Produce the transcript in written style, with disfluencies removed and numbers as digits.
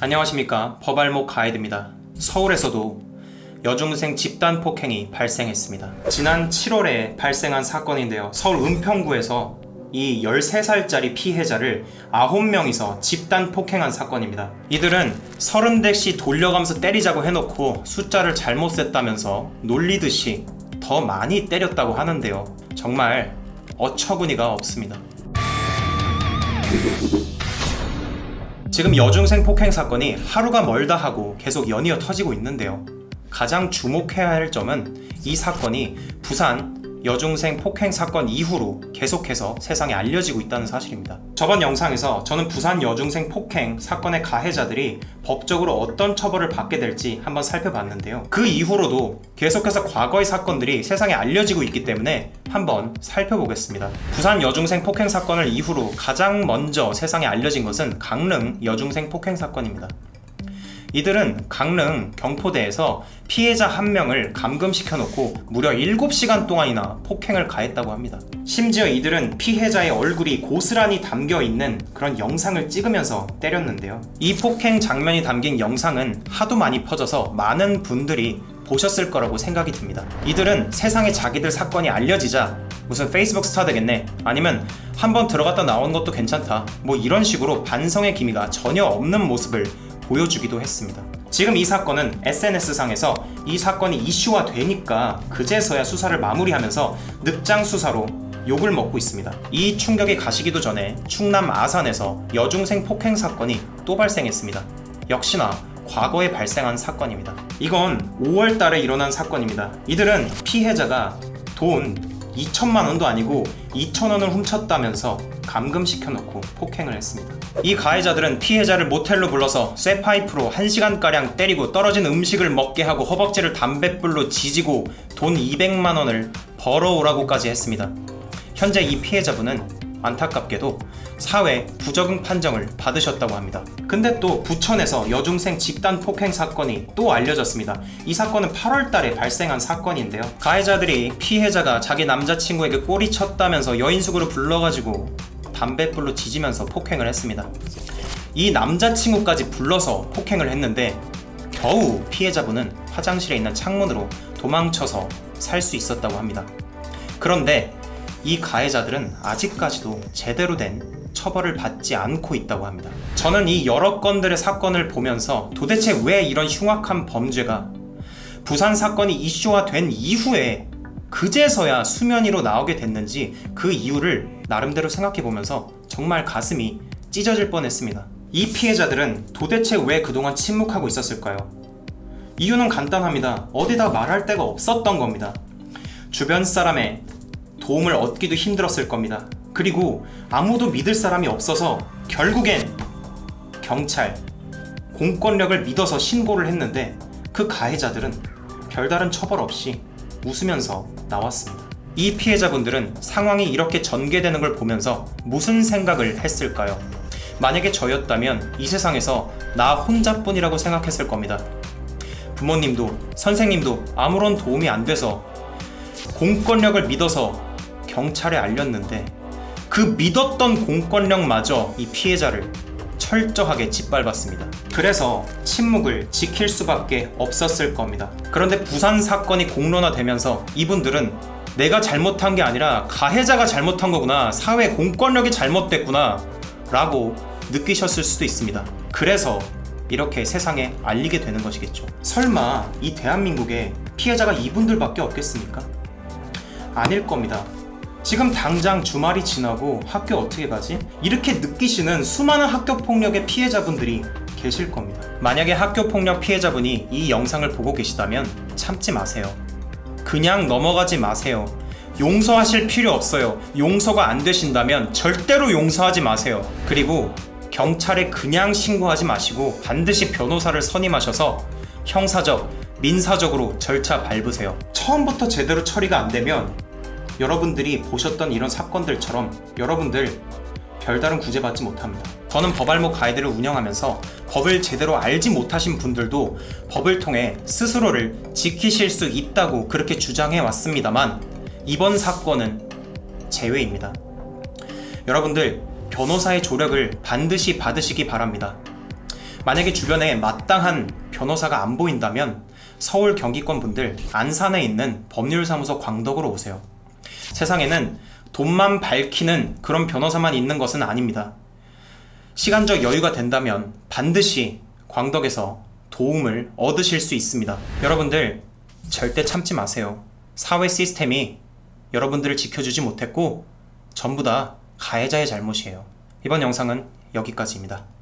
안녕하십니까, 법알목 가이드입니다. 서울에서도 여중생 집단 폭행이 발생했습니다. 지난 7월에 발생한 사건인데요, 서울 은평구에서 이 13살짜리 피해자를 9명이서 집단 폭행한 사건입니다. 이들은 30대씩 돌려가면서 때리자고 해놓고 숫자를 잘못 셌다면서 놀리듯이 더 많이 때렸다고 하는데요, 정말 어처구니가 없습니다. 지금 여중생 폭행 사건이 하루가 멀다 하고 계속 연이어 터지고 있는데요, 가장 주목해야 할 점은 이 사건이 부산 여중생 폭행 사건 이후로 계속해서 세상에 알려지고 있다는 사실입니다. 저번 영상에서 저는 부산 여중생 폭행 사건의 가해자들이 법적으로 어떤 처벌을 받게 될지 한번 살펴봤는데요, 그 이후로도 계속해서 과거의 사건들이 세상에 알려지고 있기 때문에 한번 살펴보겠습니다. 부산 여중생 폭행 사건을 이후로 가장 먼저 세상에 알려진 것은 강릉 여중생 폭행 사건입니다. 이들은 강릉 경포대에서 피해자 1명을 감금시켜 놓고 무려 7시간 동안이나 폭행을 가했다고 합니다. 심지어 이들은 피해자의 얼굴이 고스란히 담겨 있는 그런 영상을 찍으면서 때렸는데요, 이 폭행 장면이 담긴 영상은 하도 많이 퍼져서 많은 분들이 보셨을 거라고 생각이 듭니다. 이들은 세상에 자기들 사건이 알려지자 무슨 페이스북 스타 되겠네, 아니면 한번 들어갔다 나온 것도 괜찮다, 뭐 이런 식으로 반성의 기미가 전혀 없는 모습을 보여주기도 했습니다. 지금 이 사건은 SNS상에서 이 사건이 이슈화 되니까 그제서야 수사를 마무리하면서 늑장 수사로 욕을 먹고 있습니다. 이 충격이 가시기도 전에 충남 아산에서 여중생 폭행 사건이 또 발생했습니다. 역시나 과거에 발생한 사건입니다. 이건 5월 달에 일어난 사건입니다. 이들은 피해자가 돈 2천만 원도 아니고 2,000원을 훔쳤다면서 감금시켜 놓고 폭행을 했습니다. 이 가해자들은 피해자를 모텔로 불러서 쇠파이프로 1시간가량 때리고 떨어진 음식을 먹게 하고 허벅지를 담뱃불로 지지고 돈 200만 원을 벌어오라고까지 했습니다. 현재 이 피해자분은 안타깝게도 사회 부적응 판정을 받으셨다고 합니다. 근데 또 부천에서 여중생 집단 폭행 사건이 또 알려졌습니다. 이 사건은 8월 달에 발생한 사건인데요, 가해자들이 피해자가 자기 남자친구에게 꼬리 쳤다면서 여인숙으로 불러가지고 담뱃불로 지지면서 폭행을 했습니다. 이 남자친구까지 불러서 폭행을 했는데 겨우 피해자분은 화장실에 있는 창문으로 도망쳐서 살 수 있었다고 합니다. 그런데 이 가해자들은 아직까지도 제대로 된 처벌을 받지 않고 있다고 합니다. 저는 이 여러 건들의 사건을 보면서 도대체 왜 이런 흉악한 범죄가 부산 사건이 이슈화된 이후에 그제서야 수면 위로 나오게 됐는지 그 이유를 나름대로 생각해보면서 정말 가슴이 찢어질 뻔했습니다. 이 피해자들은 도대체 왜 그동안 침묵하고 있었을까요? 이유는 간단합니다. 어디다 말할 데가 없었던 겁니다. 주변 사람의 도움을 얻기도 힘들었을 겁니다. 그리고 아무도 믿을 사람이 없어서 결국엔 경찰, 공권력을 믿어서 신고를 했는데 그 가해자들은 별다른 처벌 없이 웃으면서 나왔습니다. 이 피해자분들은 상황이 이렇게 전개되는 걸 보면서 무슨 생각을 했을까요? 만약에 저였다면 이 세상에서 나 혼자뿐이라고 생각했을 겁니다. 부모님도 선생님도 아무런 도움이 안 돼서 공권력을 믿어서 경찰에 알렸는데 그 믿었던 공권력마저 이 피해자를 철저하게 짓밟았습니다. 그래서 침묵을 지킬 수밖에 없었을 겁니다. 그런데 부산 사건이 공론화되면서 이분들은 내가 잘못한 게 아니라 가해자가 잘못한 거구나, 사회 공권력이 잘못됐구나 라고 느끼셨을 수도 있습니다. 그래서 이렇게 세상에 알리게 되는 것이겠죠. 설마 이 대한민국에 피해자가 이분들밖에 없겠습니까? 아닐 겁니다. 지금 당장 주말이 지나고 학교 어떻게 가지? 이렇게 느끼시는 수많은 학교폭력의 피해자분들이 계실 겁니다. 만약에 학교폭력 피해자분이 이 영상을 보고 계시다면 참지 마세요. 그냥 넘어가지 마세요. 용서하실 필요 없어요. 용서가 안 되신다면 절대로 용서하지 마세요. 그리고 경찰에 그냥 신고하지 마시고 반드시 변호사를 선임하셔서 형사적, 민사적으로 절차 밟으세요. 처음부터 제대로 처리가 안 되면 여러분들이 보셨던 이런 사건들처럼 여러분들 별다른 구제받지 못합니다. 저는 법알목 가이드를 운영하면서 법을 제대로 알지 못하신 분들도 법을 통해 스스로를 지키실 수 있다고 그렇게 주장해 왔습니다만 이번 사건은 제외입니다. 여러분들 변호사의 조력을 반드시 받으시기 바랍니다. 만약에 주변에 마땅한 변호사가 안 보인다면 서울 경기권 분들 안산에 있는 법률사무소 광덕으로 오세요. 세상에는 돈만 밝히는 그런 변호사만 있는 것은 아닙니다. 시간적 여유가 된다면 반드시 광덕에서 도움을 얻으실 수 있습니다. 여러분들 절대 참지 마세요. 사회 시스템이 여러분들을 지켜주지 못했고 전부 다 가해자의 잘못이에요. 이번 영상은 여기까지입니다.